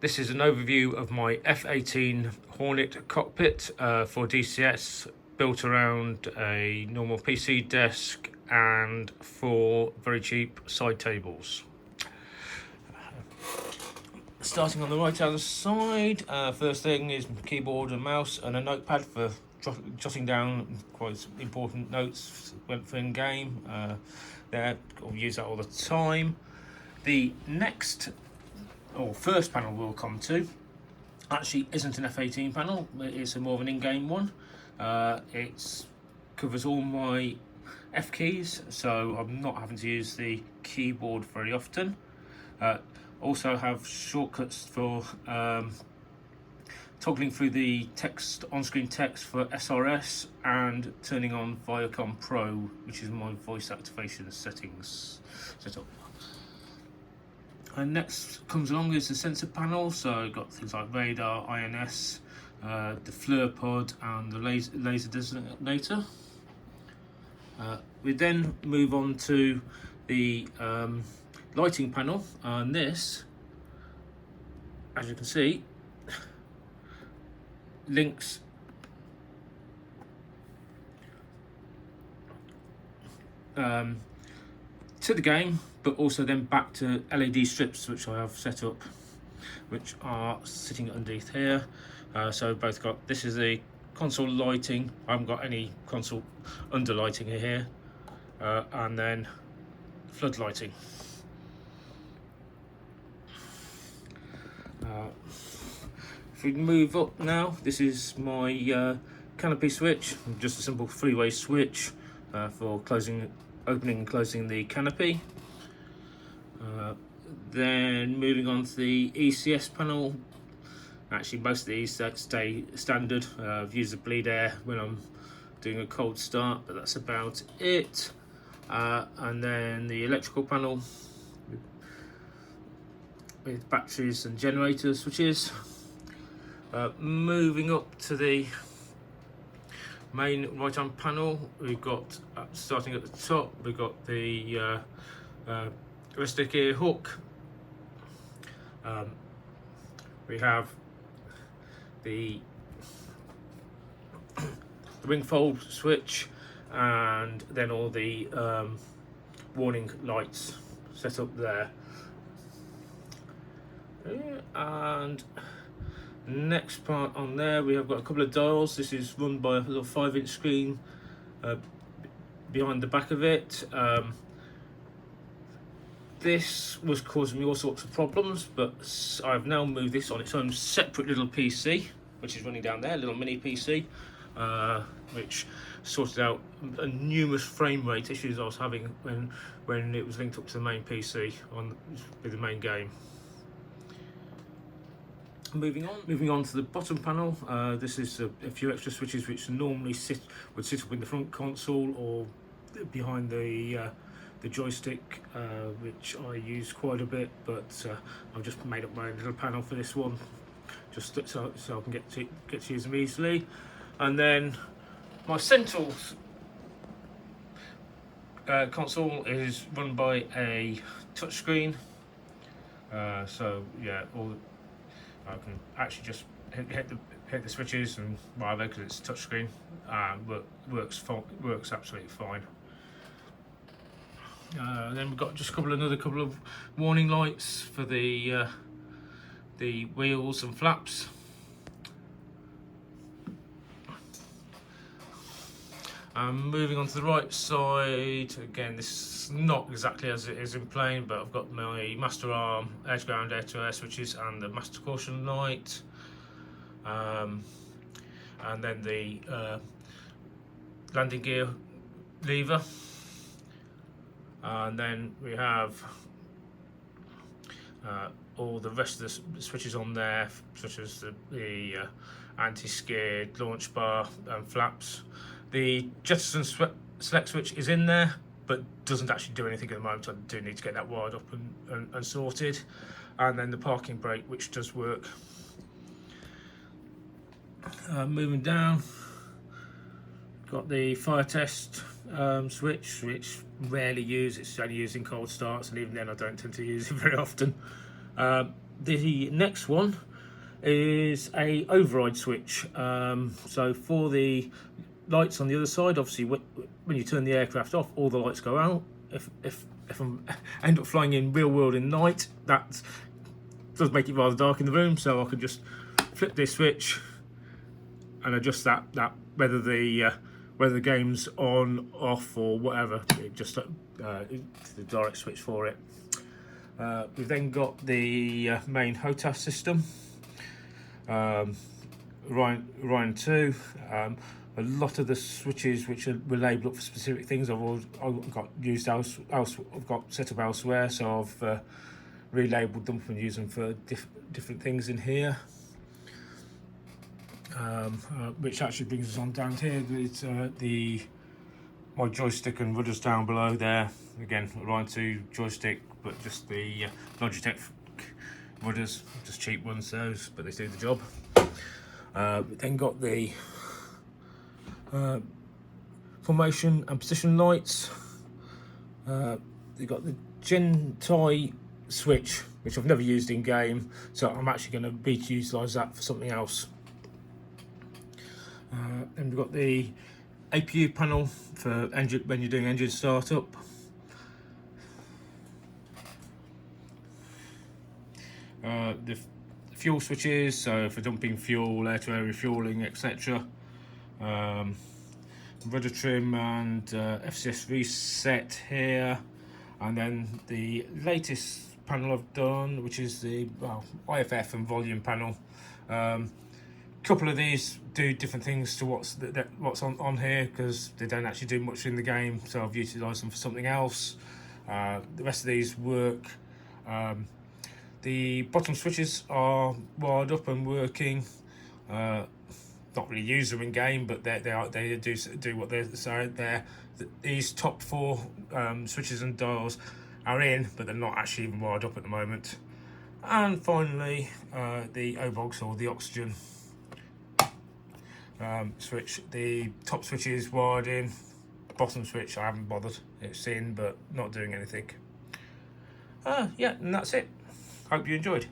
This is an overview of my F18 Hornet cockpit for DCS, built around a normal PC desk and 4 very cheap side tables. Starting on the right hand side, first thing is keyboard and mouse and a notepad for jotting down quite important notes for in game. There, I'll use that all the time. The next first panel we'll come to actually isn't an F18 panel, it's a more of an in-game one. It covers all my F keys, so I'm not having to use the keyboard very often. Also have shortcuts for toggling through the text, on-screen text for SRS, and turning on Viacom Pro, which is my voice activation settings setup. And next comes along is the sensor panel, so I've got things like radar, INS, the FLIR pod and the laser designator. We then move on to the lighting panel, and this, as you can see, links to the game, but also then back to LED strips which I have set up, which are sitting underneath here. So both got, this is the console lighting, I haven't got any console under lighting here, and then flood lighting. If we move up now, this is my canopy switch, just a simple three-way switch for opening and closing the canopy. Then moving on to the ECS panel. Actually, most of these stay standard. I've used the bleed air when I'm doing a cold start, but that's about it. And then the electrical panel with batteries and generator switches. Moving up to the main right hand panel, we've got, starting at the top, we've got the joystick ear hook. We have the ring fold switch, and then all the warning lights set up there. And next part on there, we have got a couple of dials. This is run by a little 5-inch screen behind the back of it. This was causing me all sorts of problems, but I've now moved this on its own separate little PC, which is running down there, a little mini PC, which sorted out numerous frame rate issues I was having when it was linked up to the main PC with the main game. Moving on to the bottom panel, this is a few extra switches which normally would sit up in the front console or behind the joystick, which I use quite a bit, but I've just made up my own little panel for this one, just so I can get to use them easily. And then my central console is run by a touchscreen, so yeah, I can actually just hit the switches and whatever, because it's a touchscreen. Works absolutely fine. Then we've got just another couple of warning lights for the wheels and flaps. Moving on to the right side, again, this is not exactly as it is in plane, but I've got my master arm, edge ground, air to air switches, and the master caution light, and then the landing gear lever. And then we have all the rest of the switches on there, such as the anti-skid, launch bar and flaps. The jettison select switch is in there, but doesn't actually do anything at the moment. I do need to get that wired up and sorted. And then the parking brake, which does work. Moving down, got the fire test switch, which rarely use. It's only used in cold starts, and even then I don't tend to use it very often. The next one is a override switch. So for the lights on the other side, obviously when you turn the aircraft off, all the lights go out. If I end up flying in real world in night, that does make it rather dark in the room, so I could just flip this switch and adjust that whether the game's on, off, or whatever. It just it's the direct switch for it. We've then got the main HOTAS system, Ryan 2. A lot of the switches which were labelled up for specific things I've got used I've got set up elsewhere, so I've relabeled them and used them for different things in here. Which actually brings us on down here. It's my joystick and rudders down below there. Again, Ryan 2 joystick, but just the Logitech rudders, just cheap ones, those, but they do the job. Then got the formation and position lights. You've got the Gentai switch, which I've never used in game, so I'm actually going to utilise that for something else. Then we've got the APU panel for engine when you're doing engine startup. The fuel switches, so for dumping fuel, air-to-air refueling, etc. Rudder trim and FCS reset here, and then the latest panel I've done, which is the IFF and volume panel. Couple of these do different things to what's on here, because they don't actually do much in the game, so I've utilised them for something else. The rest of these work. The bottom switches are wired up and working. Not really use them in game, but they do what they're saying there. These top 4 switches and dials are in, but they're not actually even wired up at the moment. And finally, the OBOGs, or the oxygen switch. The top switch is wired in, bottom switch I haven't bothered. It's in, but not doing anything. Yeah, and that's it. Hope you enjoyed.